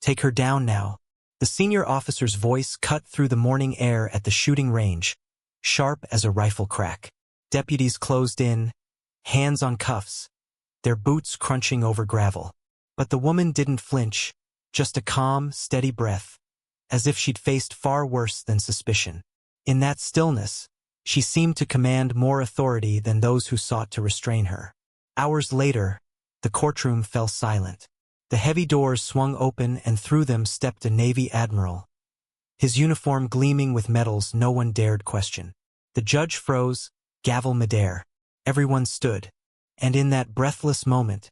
Take her down now. The senior officer's voice cut through the morning air at the shooting range, sharp as a rifle crack. Deputies closed in, hands on cuffs, their boots crunching over gravel. But the woman didn't flinch, just a calm, steady breath, as if she'd faced far worse than suspicion. In that stillness, she seemed to command more authority than those who sought to restrain her. Hours later, the courtroom fell silent. The heavy doors swung open and through them stepped a Navy admiral, his uniform gleaming with medals no one dared question. The judge froze, gavel midair. Everyone stood. And in that breathless moment,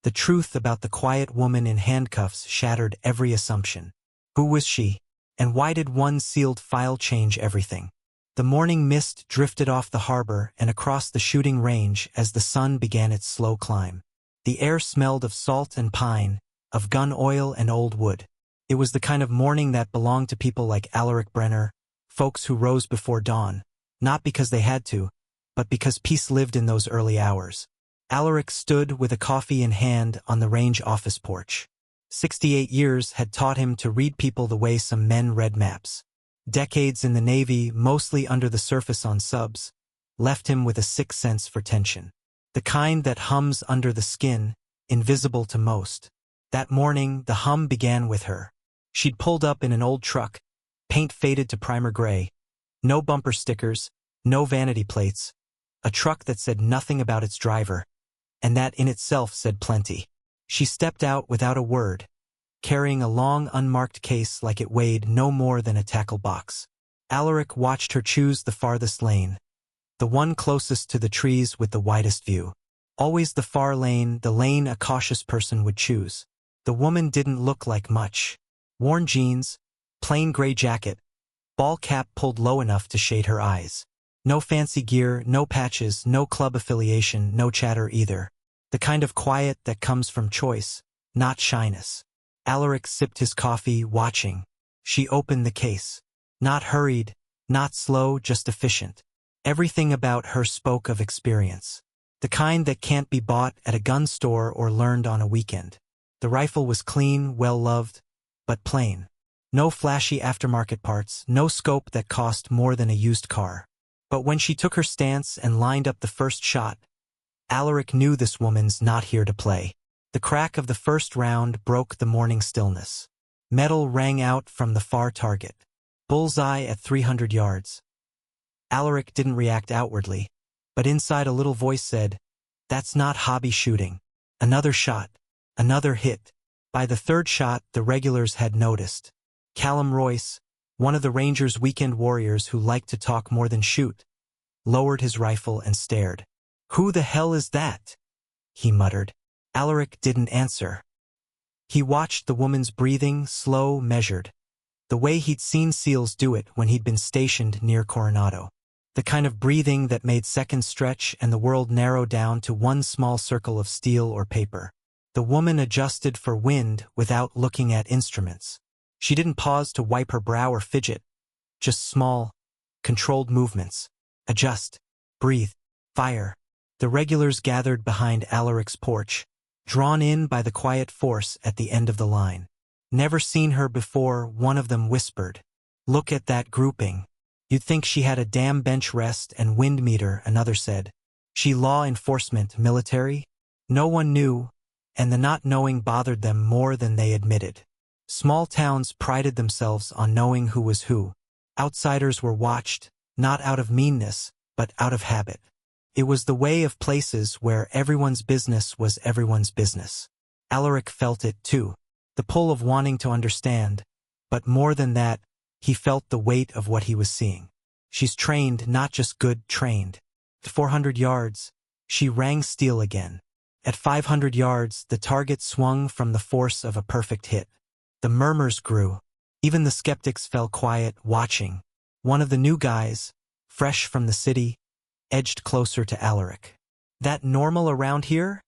the truth about the quiet woman in handcuffs shattered every assumption. Who was she? And why did one sealed file change everything? The morning mist drifted off the harbor and across the shooting range as the sun began its slow climb. The air smelled of salt and pine, of gun oil and old wood. It was the kind of morning that belonged to people like Alaric Brenner, folks who rose before dawn, not because they had to, but because peace lived in those early hours. Alaric stood with a coffee in hand on the range office porch. 68 years had taught him to read people the way some men read maps. Decades in the Navy, mostly under the surface on subs, left him with a sixth sense for tension. The kind that hums under the skin, invisible to most. That morning, the hum began with her. She'd pulled up in an old truck, paint faded to primer gray, no bumper stickers, no vanity plates, a truck that said nothing about its driver, and that in itself said plenty. She stepped out without a word, carrying a long unmarked case like it weighed no more than a tackle box. Alaric watched her choose the farthest lane, the one closest to the trees with the widest view. Always the far lane, the lane a cautious person would choose. The woman didn't look like much. Worn jeans, plain gray jacket, ball cap pulled low enough to shade her eyes. No fancy gear, no patches, no club affiliation, no chatter either. The kind of quiet that comes from choice, not shyness. Alaric sipped his coffee, watching. She opened the case. Not hurried, not slow, just efficient. Everything about her spoke of experience. The kind that can't be bought at a gun store or learned on a weekend. The rifle was clean, well-loved, but plain. No flashy aftermarket parts, no scope that cost more than a used car. But when she took her stance and lined up the first shot, Alaric knew this woman's not here to play. The crack of the first round broke the morning stillness. Metal rang out from the far target. Bullseye at 300 yards. Alaric didn't react outwardly, but inside a little voice said, "That's not hobby shooting." Another shot. Another hit. By the third shot, the regulars had noticed. Callum Royce, one of the Rangers' weekend warriors who liked to talk more than shoot, lowered his rifle and stared. "Who the hell is that?" he muttered. Alaric didn't answer. He watched the woman's breathing, slow, measured, the way he'd seen SEALs do it when he'd been stationed near Coronado. The kind of breathing that made seconds stretch and the world narrow down to one small circle of steel or paper. The woman adjusted for wind without looking at instruments. She didn't pause to wipe her brow or fidget. Just small, controlled movements. Adjust. Breathe. Fire. The regulars gathered behind Alaric's porch, drawn in by the quiet force at the end of the line. "Never seen her before," one of them whispered. "Look at that grouping. You'd think she had a damn bench rest and wind meter," another said. "She law enforcement, military?" No one knew, and the not knowing bothered them more than they admitted. Small towns prided themselves on knowing who was who. Outsiders were watched, not out of meanness, but out of habit. It was the way of places where everyone's business was everyone's business. Alaric felt it too, the pull of wanting to understand, but more than that, he felt the weight of what he was seeing. She's trained, not just good, trained. At 400 yards, she rang steel again. At 500 yards, the target swung from the force of a perfect hit. The murmurs grew. Even the skeptics fell quiet, watching. One of the new guys, fresh from the city, edged closer to Alaric. "That normal around here?"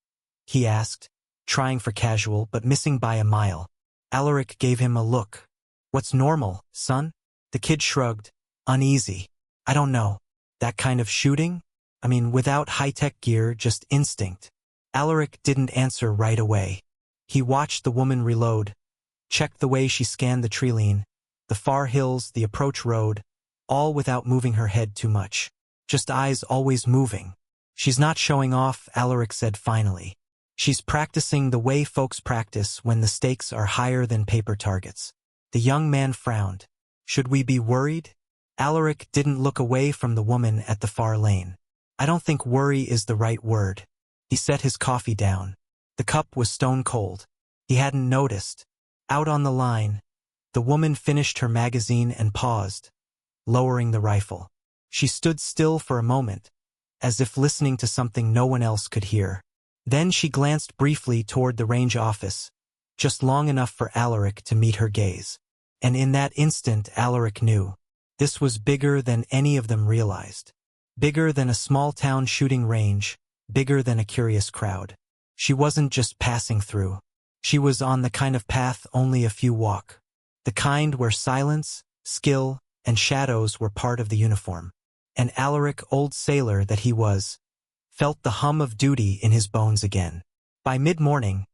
he asked, trying for casual but missing by a mile. Alaric gave him a look. "What's normal, son?" The kid shrugged, uneasy. "I don't know. That kind of shooting? I mean, without high-tech gear, just instinct." Alaric didn't answer right away. He watched the woman reload, checked the way she scanned the treeline, the far hills, the approach road, all without moving her head too much. Just eyes always moving. She's not showing off, Alaric said finally. She's practicing the way folks practice when the stakes are higher than paper targets. The young man frowned. Should we be worried? Alaric didn't look away from the woman at the far lane. I don't think worry is the right word. He set his coffee down. The cup was stone cold. He hadn't noticed. Out on the line, the woman finished her magazine and paused, lowering the rifle. She stood still for a moment, as if listening to something no one else could hear. Then she glanced briefly toward the range office, just long enough for Alaric to meet her gaze. And in that instant Alaric knew. This was bigger than any of them realized. Bigger than a small-town shooting range, bigger than a curious crowd. She wasn't just passing through. She was on the kind of path only a few walk. The kind where silence, skill, and shadows were part of the uniform. And Alaric, old sailor that he was, felt the hum of duty in his bones again. By mid-morning,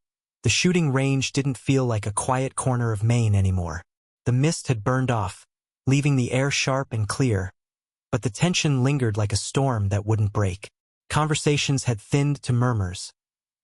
the shooting range didn't feel like a quiet corner of Maine anymore. The mist had burned off, leaving the air sharp and clear, but the tension lingered like a storm that wouldn't break. Conversations had thinned to murmurs,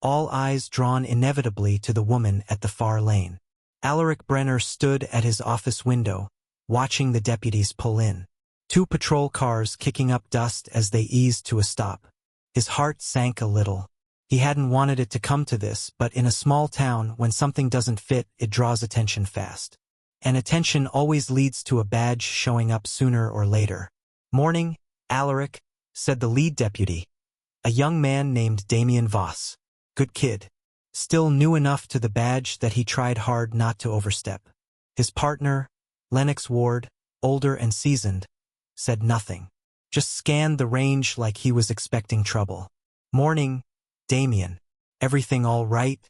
all eyes drawn inevitably to the woman at the far lane. Alaric Brenner stood at his office window, watching the deputies pull in. 2 patrol cars kicking up dust as they eased to a stop. His heart sank a little. He hadn't wanted it to come to this, but in a small town, when something doesn't fit, it draws attention fast. And attention always leads to a badge showing up sooner or later. "Morning, Alaric," said the lead deputy, a young man named Damien Voss. Good kid. Still new enough to the badge that he tried hard not to overstep. His partner, Lennox Ward, older and seasoned, said nothing. Just scanned the range like he was expecting trouble. "Morning, Damien. Everything all right?"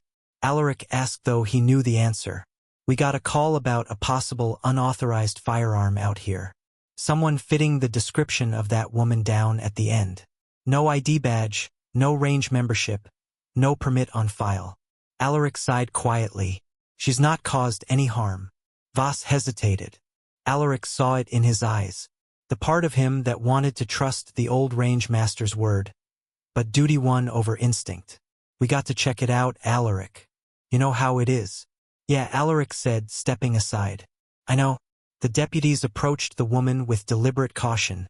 Alaric asked, though he knew the answer. "We got a call about a possible unauthorized firearm out here. Someone fitting the description of that woman down at the end. No ID badge, no range membership, no permit on file." Alaric sighed quietly. "She's not caused any harm." Voss hesitated. Alaric saw it in his eyes. The part of him that wanted to trust the old range master's word. But duty won over instinct. "We got to check it out, Alaric. You know how it is." "Yeah," Alaric said, stepping aside. "I know." The deputies approached the woman with deliberate caution,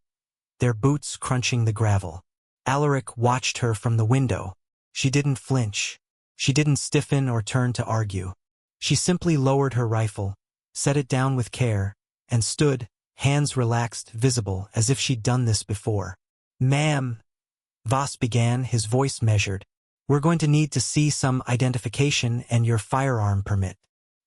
their boots crunching the gravel. Alaric watched her from the window. She didn't flinch. She didn't stiffen or turn to argue. She simply lowered her rifle, set it down with care, and stood, hands relaxed, visible, as if she'd done this before. "Ma'am," Voss began, his voice measured, "we're going to need to see some identification and your firearm permit."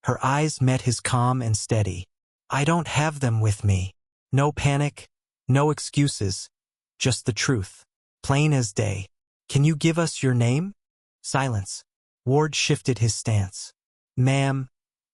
Her eyes met his calm and steady. "I don't have them with me." No panic, no excuses, just the truth. Plain as day. "Can you give us your name?" Silence. Ward shifted his stance. "Ma'am,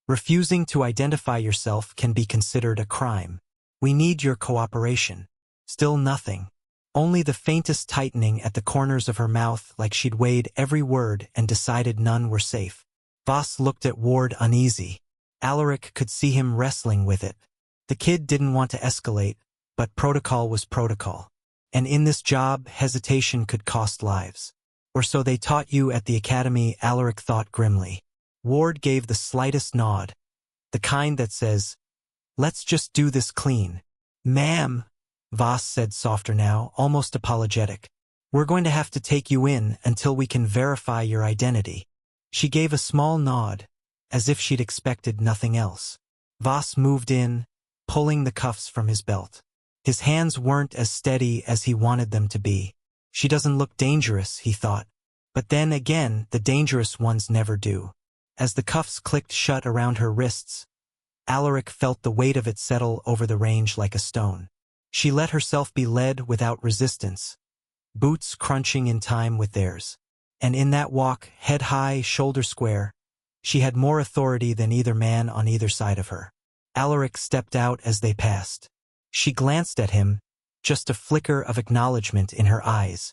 refusing to identify yourself can be considered a crime. We need your cooperation." Still nothing. Only the faintest tightening at the corners of her mouth, like she'd weighed every word and decided none were safe. Voss looked at Ward uneasy. Alaric could see him wrestling with it. The kid didn't want to escalate, but protocol was protocol. And in this job, hesitation could cost lives. "Or so they taught you at the academy," Alaric thought grimly. Ward gave the slightest nod. The kind that says, "Let's just do this clean." "Ma'am," Voss said softer now, almost apologetic. "We're going to have to take you in until we can verify your identity." She gave a small nod, as if she'd expected nothing else. Voss moved in, pulling the cuffs from his belt. His hands weren't as steady as he wanted them to be. She doesn't look dangerous, he thought. But then again, the dangerous ones never do. As the cuffs clicked shut around her wrists, Alaric felt the weight of it settle over the range like a stone. She let herself be led without resistance, boots crunching in time with theirs. And in that walk, head high, shoulder square, she had more authority than either man on either side of her. Alaric stepped out as they passed. She glanced at him, just a flicker of acknowledgement in her eyes.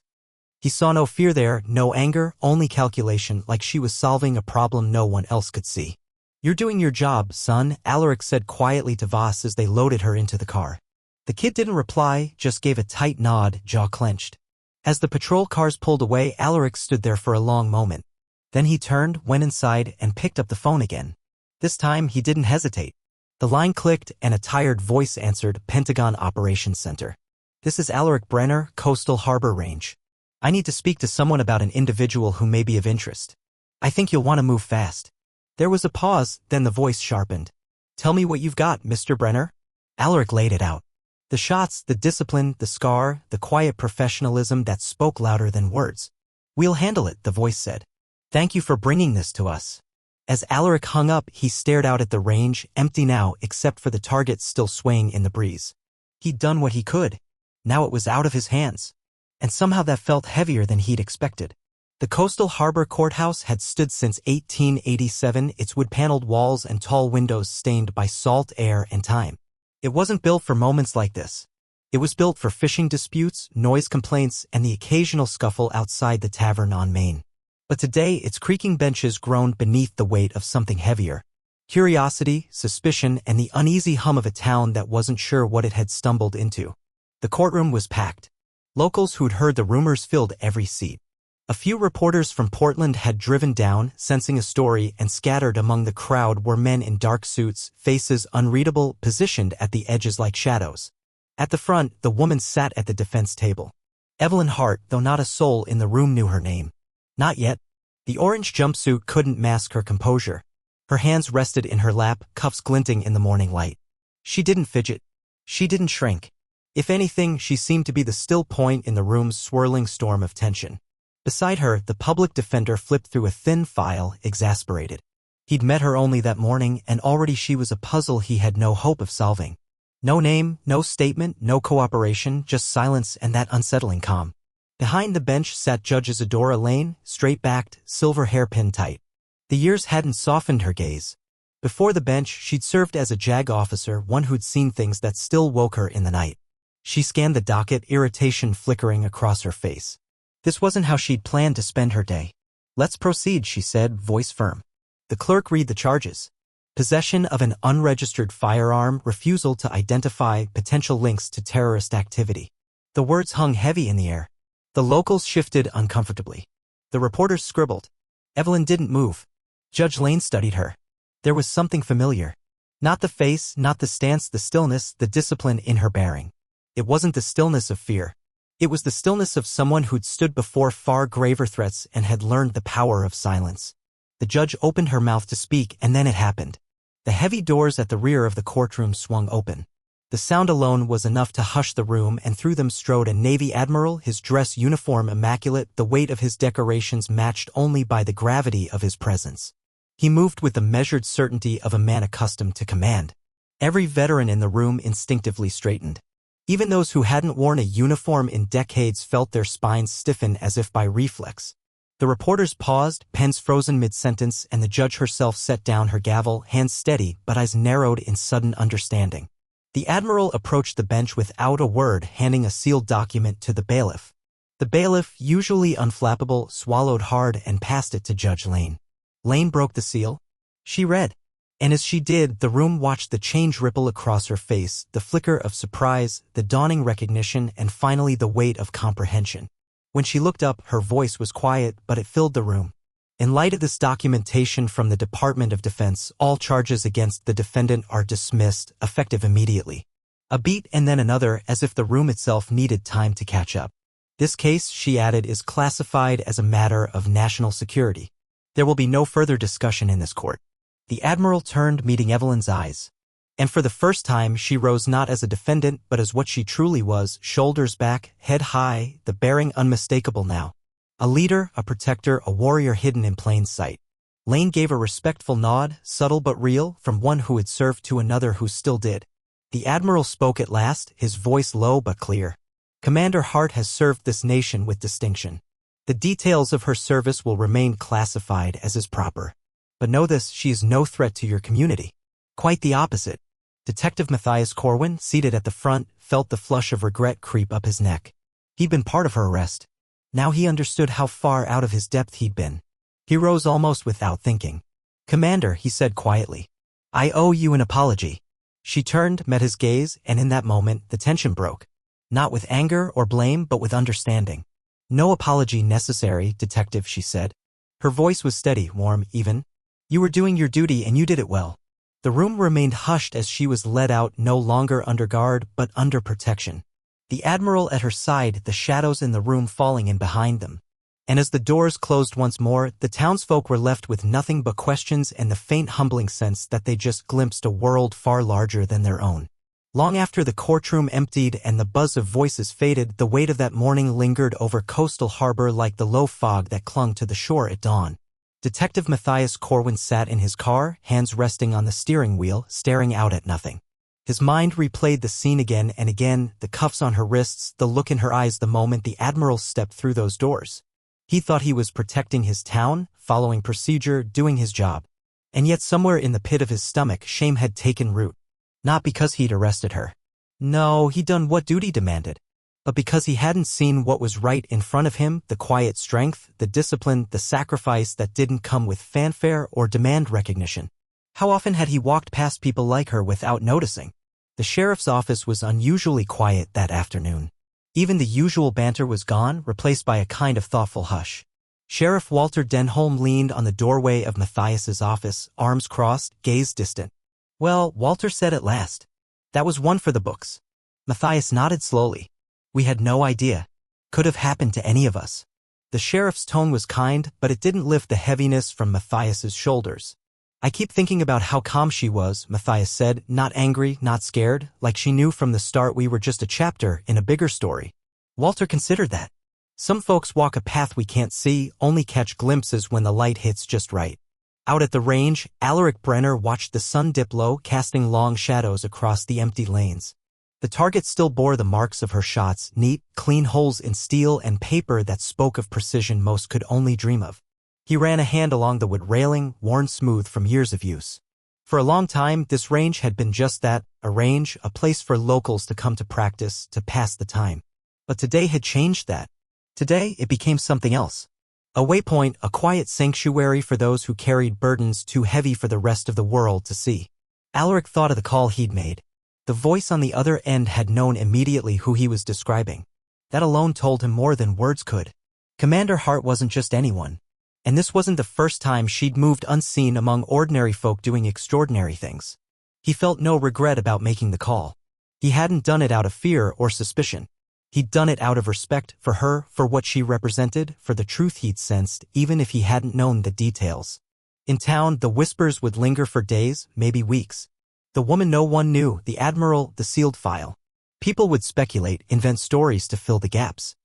He saw no fear there, no anger, only calculation, like she was solving a problem no one else could see. "You're doing your job, son," Alaric said quietly to Voss as they loaded her into the car. The kid didn't reply, just gave a tight nod, jaw clenched. As the patrol cars pulled away, Alaric stood there for a long moment. Then he turned, went inside, and picked up the phone again. This time, he didn't hesitate. The line clicked, and a tired voice answered, "Pentagon Operations Center. This is Alaric Brenner, Coastal Harbor Range. I need to speak to someone about an individual who may be of interest. I think you'll want to move fast." There was a pause, then the voice sharpened. "Tell me what you've got, Mr. Brenner." Alaric laid it out. The shots, the discipline, the scar, the quiet professionalism that spoke louder than words. "We'll handle it," the voice said. "Thank you for bringing this to us." As Alaric hung up, he stared out at the range, empty now except for the target still swaying in the breeze. He'd done what he could. Now it was out of his hands. And somehow that felt heavier than he'd expected. The Coastal Harbor Courthouse had stood since 1887, its wood-paneled walls and tall windows stained by salt, air, and time. It wasn't built for moments like this. It was built for fishing disputes, noise complaints, and the occasional scuffle outside the tavern on Main. But today, its creaking benches groaned beneath the weight of something heavier. Curiosity, suspicion, and the uneasy hum of a town that wasn't sure what it had stumbled into. The courtroom was packed. Locals who'd heard the rumors filled every seat. A few reporters from Portland had driven down, sensing a story, and scattered among the crowd were men in dark suits, faces unreadable, positioned at the edges like shadows. At the front, the woman sat at the defense table. Evelyn Hart, though not a soul in the room knew her name. Not yet. The orange jumpsuit couldn't mask her composure. Her hands rested in her lap, cuffs glinting in the morning light. She didn't fidget. She didn't shrink. If anything, she seemed to be the still point in the room's swirling storm of tension. Beside her, the public defender flipped through a thin file, exasperated. He'd met her only that morning, and already she was a puzzle he had no hope of solving. No name, no statement, no cooperation, just silence and that unsettling calm. Behind the bench sat Judge Isadora Lane, straight-backed, silver hair pinned tight. The years hadn't softened her gaze. Before the bench, she'd served as a JAG officer, one who'd seen things that still woke her in the night. She scanned the docket, irritation flickering across her face. This wasn't how she'd planned to spend her day. "Let's proceed," she said, voice firm. The clerk read the charges. Possession of an unregistered firearm, refusal to identify, potential links to terrorist activity. The words hung heavy in the air. The locals shifted uncomfortably. The reporters scribbled. Evelyn didn't move. Judge Lane studied her. There was something familiar. Not the face, not the stance, the stillness, the discipline in her bearing. It wasn't the stillness of fear. It was the stillness of someone who'd stood before far graver threats and had learned the power of silence. The judge opened her mouth to speak, and then it happened. The heavy doors at the rear of the courtroom swung open. The sound alone was enough to hush the room, and through them strode a Navy admiral, his dress uniform immaculate, the weight of his decorations matched only by the gravity of his presence. He moved with the measured certainty of a man accustomed to command. Every veteran in the room instinctively straightened. Even those who hadn't worn a uniform in decades felt their spines stiffen as if by reflex. The reporters paused, pens frozen mid-sentence, and the judge herself set down her gavel, hands steady but eyes narrowed in sudden understanding. The admiral approached the bench without a word, handing a sealed document to the bailiff. The bailiff, usually unflappable, swallowed hard and passed it to Judge Lane. Lane broke the seal. She read. And as she did, the room watched the change ripple across her face, the flicker of surprise, the dawning recognition, and finally the weight of comprehension. When she looked up, her voice was quiet, but it filled the room. "In light of this documentation from the Department of Defense, all charges against the defendant are dismissed, effective immediately." A beat and then another, as if the room itself needed time to catch up. "This case," she added, "is classified as a matter of national security. There will be no further discussion in this court." The admiral turned, meeting Evelyn's eyes. And for the first time, she rose not as a defendant, but as what she truly was, shoulders back, head high, the bearing unmistakable now. A leader, a protector, a warrior hidden in plain sight. Lane gave a respectful nod, subtle but real, from one who had served to another who still did. The admiral spoke at last, his voice low but clear. "Commander Hart has served this nation with distinction. The details of her service will remain classified as is proper. But know this, she is no threat to your community. Quite the opposite." Detective Matthias Corwin, seated at the front, felt the flush of regret creep up his neck. He'd been part of her arrest. Now he understood how far out of his depth he'd been. He rose almost without thinking. "Commander," he said quietly. "I owe you an apology." She turned, met his gaze, and in that moment, the tension broke. Not with anger or blame, but with understanding. "No apology necessary, detective," she said. Her voice was steady, warm, even. "You were doing your duty and you did it well." The room remained hushed as she was led out, no longer under guard, but under protection. The admiral at her side, the shadows in the room falling in behind them. And as the doors closed once more, the townsfolk were left with nothing but questions and the faint humbling sense that they just glimpsed a world far larger than their own. Long after the courtroom emptied and the buzz of voices faded, the weight of that morning lingered over Coastal Harbor like the low fog that clung to the shore at dawn. Detective Matthias Corwin sat in his car, hands resting on the steering wheel, staring out at nothing. His mind replayed the scene again and again, the cuffs on her wrists, the look in her eyes the moment the admiral stepped through those doors. He thought he was protecting his town, following procedure, doing his job. And yet somewhere in the pit of his stomach, shame had taken root. Not because he'd arrested her. No, he'd done what duty demanded. But because he hadn't seen what was right in front of him, the quiet strength, the discipline, the sacrifice that didn't come with fanfare or demand recognition. How often had he walked past people like her without noticing? The sheriff's office was unusually quiet that afternoon. Even the usual banter was gone, replaced by a kind of thoughtful hush. Sheriff Walter Denholm leaned on the doorway of Matthias's office, arms crossed, gaze distant. "Well," Walter said at last. "That was one for the books." Matthias nodded slowly. "We had no idea. Could have happened to any of us." The sheriff's tone was kind, but it didn't lift the heaviness from Matthias's shoulders. "I keep thinking about how calm she was," Matthias said, "not angry, not scared, like she knew from the start we were just a chapter in a bigger story." Walter considered that. Some folks walk a path we can't see, only catch glimpses when the light hits just right. Out at the range, Alaric Brenner watched the sun dip low, casting long shadows across the empty lanes. The target still bore the marks of her shots, neat, clean holes in steel and paper that spoke of precision most could only dream of. He ran a hand along the wood railing, worn smooth from years of use. For a long time, this range had been just that, a range, a place for locals to come to practice, to pass the time. But today had changed that. Today, it became something else. A waypoint, a quiet sanctuary for those who carried burdens too heavy for the rest of the world to see. Alaric thought of the call he'd made. The voice on the other end had known immediately who he was describing. That alone told him more than words could. Commander Hart wasn't just anyone. And this wasn't the first time she'd moved unseen among ordinary folk doing extraordinary things. He felt no regret about making the call. He hadn't done it out of fear or suspicion. He'd done it out of respect for her, for what she represented, for the truth he'd sensed, even if he hadn't known the details. In town, the whispers would linger for days, maybe weeks. The woman no one knew, the admiral, the sealed file. People would speculate, invent stories to fill the gaps.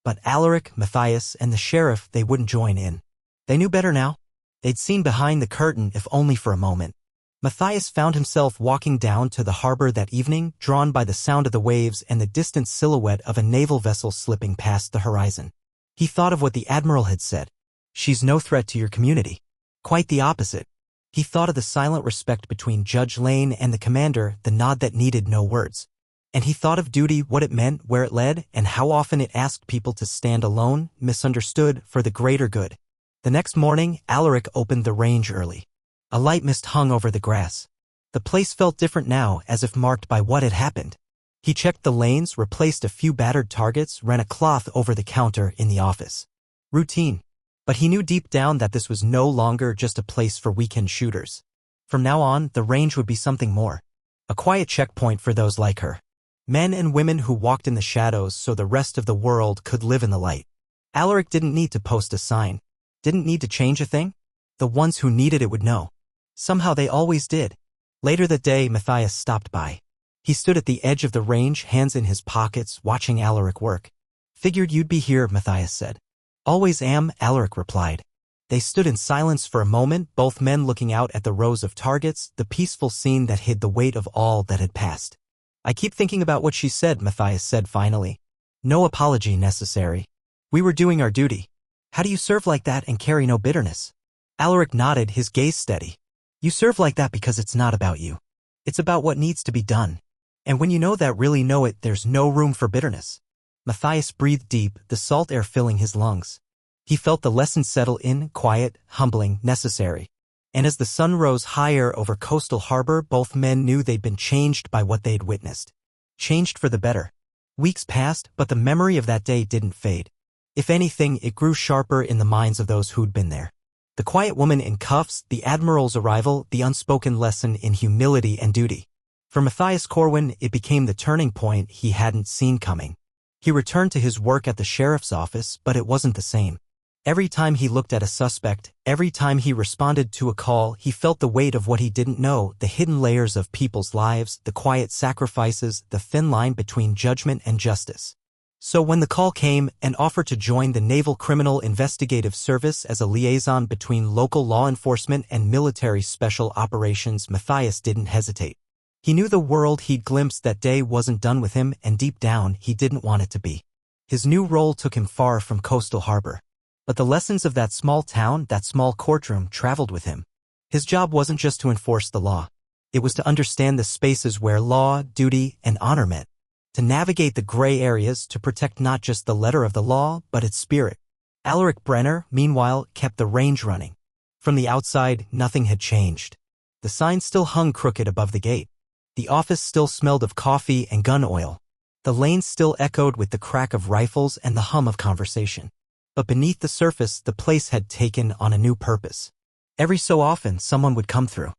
But Alaric, Matthias, and the sheriff, they wouldn't join in. They knew better now. They'd seen behind the curtain, if only for a moment. Matthias found himself walking down to the harbor that evening, drawn by the sound of the waves and the distant silhouette of a naval vessel slipping past the horizon. He thought of what the admiral had said. "She's no threat to your community." Quite the opposite. He thought of the silent respect between Judge Lane and the commander, the nod that needed no words. And he thought of duty, what it meant, where it led, and how often it asked people to stand alone, misunderstood, for the greater good. The next morning, Alaric opened the range early. A light mist hung over the grass. The place felt different now, as if marked by what had happened. He checked the lanes, replaced a few battered targets, ran a cloth over the counter in the office. Routine. But he knew deep down that this was no longer just a place for weekend shooters. From now on, the range would be something more. A quiet checkpoint for those like her. Men and women who walked in the shadows so the rest of the world could live in the light. Alaric didn't need to post a sign. Didn't need to change a thing. The ones who needed it would know. Somehow they always did. Later that day, Matthias stopped by. He stood at the edge of the range, hands in his pockets, watching Alaric work. "Figured you'd be here," Matthias said. "Always am," Alaric replied. They stood in silence for a moment, both men looking out at the rows of targets, the peaceful scene that hid the weight of all that had passed. "I keep thinking about what she said," Matthias said finally. "No apology necessary. We were doing our duty. How do you serve like that and carry no bitterness?" Alaric nodded, his gaze steady. "You serve like that because it's not about you. It's about what needs to be done. And when you know that, really know it, there's no room for bitterness." Matthias breathed deep, the salt air filling his lungs. He felt the lesson settle in, quiet, humbling, necessary. And as the sun rose higher over Coastal Harbor, both men knew they'd been changed by what they'd witnessed. Changed for the better. Weeks passed, but the memory of that day didn't fade. If anything, it grew sharper in the minds of those who'd been there. The quiet woman in cuffs, the admiral's arrival, the unspoken lesson in humility and duty. For Matthias Corwin, it became the turning point he hadn't seen coming. He returned to his work at the sheriff's office, but it wasn't the same. Every time he looked at a suspect, every time he responded to a call, he felt the weight of what he didn't know, the hidden layers of people's lives, the quiet sacrifices, the thin line between judgment and justice. So when the call came, an offer to join the Naval Criminal Investigative Service as a liaison between local law enforcement and military special operations, Matthias didn't hesitate. He knew the world he'd glimpsed that day wasn't done with him, and deep down, he didn't want it to be. His new role took him far from Coastal Harbor. But the lessons of that small town, that small courtroom, traveled with him. His job wasn't just to enforce the law. It was to understand the spaces where law, duty, and honor met. To navigate the gray areas, to protect not just the letter of the law, but its spirit. Alaric Brenner, meanwhile, kept the range running. From the outside, nothing had changed. The sign still hung crooked above the gate. The office still smelled of coffee and gun oil. The lanes still echoed with the crack of rifles and the hum of conversation. But beneath the surface, the place had taken on a new purpose. Every so often, someone would come through.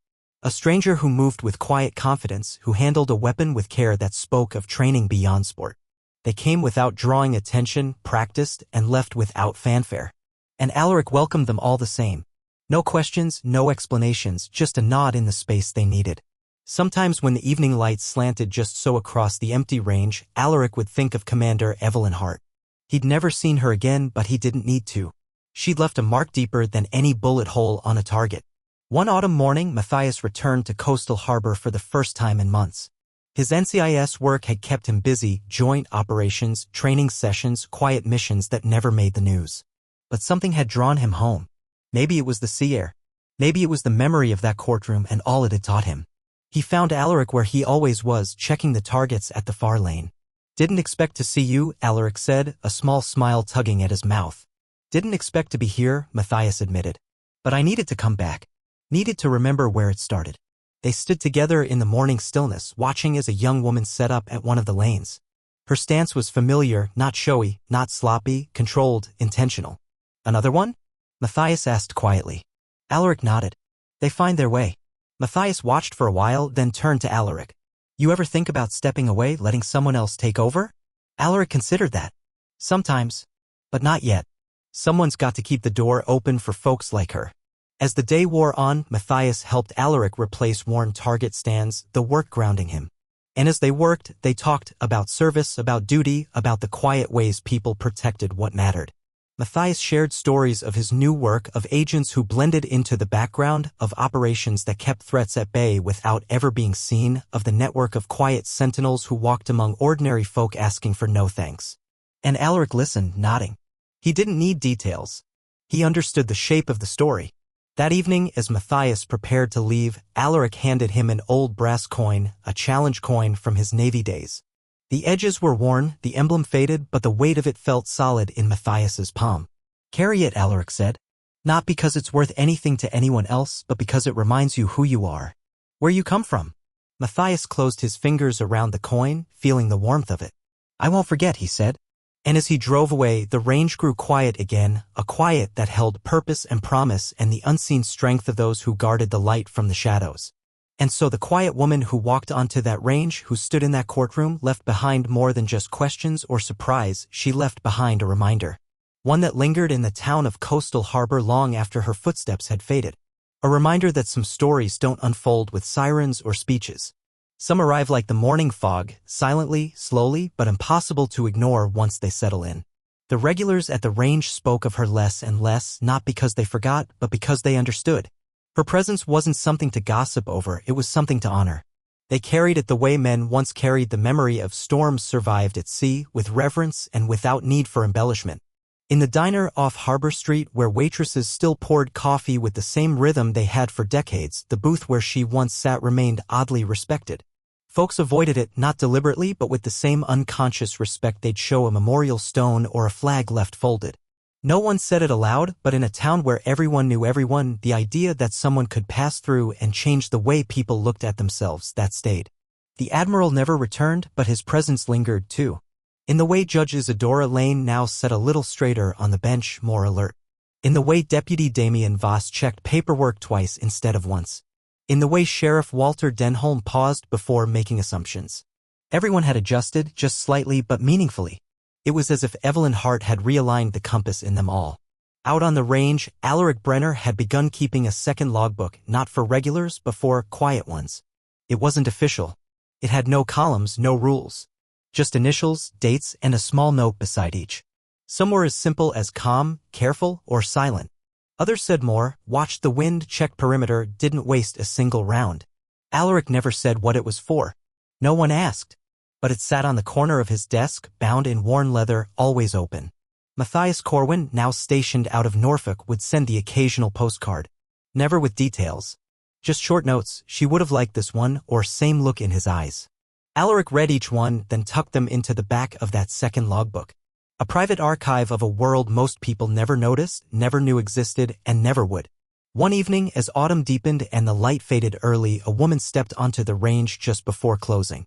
A stranger who moved with quiet confidence, who handled a weapon with care that spoke of training beyond sport. They came without drawing attention, practiced, and left without fanfare. And Alaric welcomed them all the same. No questions, no explanations, just a nod in the space they needed. Sometimes when the evening light slanted just so across the empty range, Alaric would think of Commander Evelyn Hart. He'd never seen her again, but he didn't need to. She'd left a mark deeper than any bullet hole on a target. One autumn morning, Matthias returned to Coastal Harbor for the first time in months. His NCIS work had kept him busy, joint operations, training sessions, quiet missions that never made the news. But something had drawn him home. Maybe it was the sea air. Maybe it was the memory of that courtroom and all it had taught him. He found Alaric where he always was, checking the targets at the far lane. "Didn't expect to see you," Alaric said, a small smile tugging at his mouth. "Didn't expect to be here," Matthias admitted. "But I needed to come back. Needed to remember where it started." They stood together in the morning stillness, watching as a young woman set up at one of the lanes. Her stance was familiar, not showy, not sloppy, controlled, intentional. "Another one?" Matthias asked quietly. Alaric nodded. "They find their way." Matthias watched for a while, then turned to Alaric. "You ever think about stepping away, letting someone else take over?" Alaric considered that. "Sometimes. But not yet. Someone's got to keep the door open for folks like her." As the day wore on, Matthias helped Alaric replace worn target stands, the work grounding him. And as they worked, they talked about service, about duty, about the quiet ways people protected what mattered. Matthias shared stories of his new work, of agents who blended into the background, of operations that kept threats at bay without ever being seen, of the network of quiet sentinels who walked among ordinary folk asking for no thanks. And Alaric listened, nodding. He didn't need details. He understood the shape of the story. That evening, as Matthias prepared to leave, Alaric handed him an old brass coin, a challenge coin from his Navy days. The edges were worn, the emblem faded, but the weight of it felt solid in Matthias's palm. "Carry it," Alaric said. "Not because it's worth anything to anyone else, but because it reminds you who you are. Where you come from." Matthias closed his fingers around the coin, feeling the warmth of it. "I won't forget," he said. And as he drove away, the range grew quiet again, a quiet that held purpose and promise and the unseen strength of those who guarded the light from the shadows. And so the quiet woman who walked onto that range, who stood in that courtroom, left behind more than just questions or surprise. She left behind a reminder. One that lingered in the town of Coastal Harbor long after her footsteps had faded. A reminder that some stories don't unfold with sirens or speeches. Some arrive like the morning fog, silently, slowly, but impossible to ignore once they settle in. The regulars at the range spoke of her less and less, not because they forgot, but because they understood. Her presence wasn't something to gossip over, it was something to honor. They carried it the way men once carried the memory of storms survived at sea, with reverence and without need for embellishment. In the diner off Harbor Street, where waitresses still poured coffee with the same rhythm they had for decades, the booth where she once sat remained oddly respected. Folks avoided it, not deliberately, but with the same unconscious respect they'd show a memorial stone or a flag left folded. No one said it aloud, but in a town where everyone knew everyone, the idea that someone could pass through and change the way people looked at themselves, that stayed. The admiral never returned, but his presence lingered too. In the way Judge Isadora Lane now sat a little straighter on the bench, more alert. In the way Deputy Damien Voss checked paperwork twice instead of once. In the way Sheriff Walter Denholm paused before making assumptions. Everyone had adjusted, just slightly but meaningfully. It was as if Evelyn Hart had realigned the compass in them all. Out on the range, Alaric Brenner had begun keeping a second logbook, not for regulars, but for quiet ones. It wasn't official. It had no columns, no rules. Just initials, dates, and a small note beside each. Some were as simple as calm, careful, or silent. Others said more, watched the wind, checked perimeter, didn't waste a single round. Alaric never said what it was for. No one asked. But it sat on the corner of his desk, bound in worn leather, always open. Matthias Corwin, now stationed out of Norfolk, would send the occasional postcard. Never with details. Just short notes, she would have liked this one, or same look in his eyes. Alaric read each one, then tucked them into the back of that second logbook. A private archive of a world most people never noticed, never knew existed, and never would. One evening, as autumn deepened and the light faded early, a woman stepped onto the range just before closing.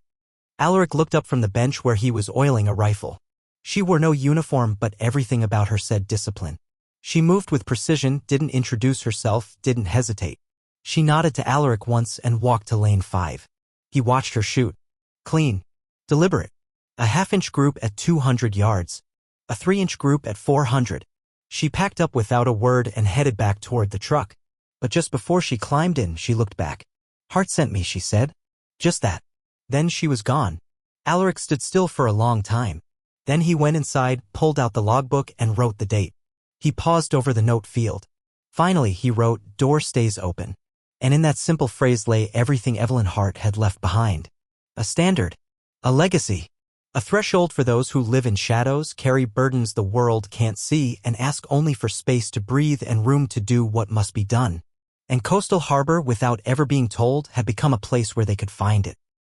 Alaric looked up from the bench where he was oiling a rifle. She wore no uniform, but everything about her said discipline. She moved with precision, didn't introduce herself, didn't hesitate. She nodded to Alaric once and walked to lane 5. He watched her shoot. Clean. Deliberate. A half-inch group at 200 yards. A 3-inch group at 400. She packed up without a word and headed back toward the truck. But just before she climbed in, she looked back. "Hart sent me," she said. Just that. Then she was gone. Alaric stood still for a long time. Then he went inside, pulled out the logbook, and wrote the date. He paused over the note field. Finally, he wrote, "Door stays open." And in that simple phrase lay everything Evelyn Hart had left behind. A standard. A legacy. A threshold for those who live in shadows, carry burdens the world can't see, and ask only for space to breathe and room to do what must be done. And Coastal Harbor, without ever being told, had become a place where they could find it.